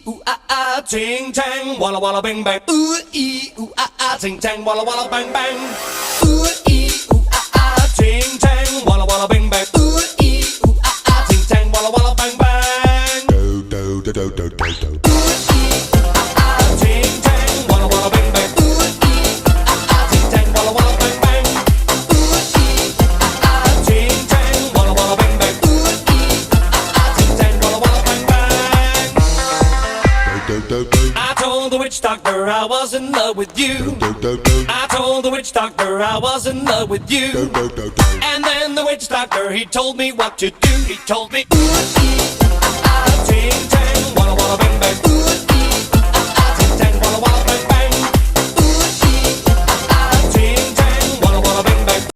ooh ah ah, ting tang, walla walla bang bang. Ooh ee, ooh ah ah, ting tang, walla walla bang bang. Ooh ee, ooh ah ah, ting tang, walla walla bang bang. Ooh ee, ooh ah ah, ting tang, walla walla bang bang. Do do do do do do do. Ooh ee, ooh ah ah, ting tang, walla walla bang bang. Ooh ee, ooh ah ah, ting tang, walla walla bang bang. Ooh ee, ooh ah ah, ting tang, walla walla bang bang. Ooh ee, ooh ah ah, ting tang, walla walla bang bang. Do do do. I told the witch doctor I was in love with you. Do do do. I told the witch doctor I was in love with Do you. do do do. And then the witch doctor, he told me what to do. He told me, ooh, ee, ooh, ah, ah, ting, tang, walla, walla, bang, bang. Ooh,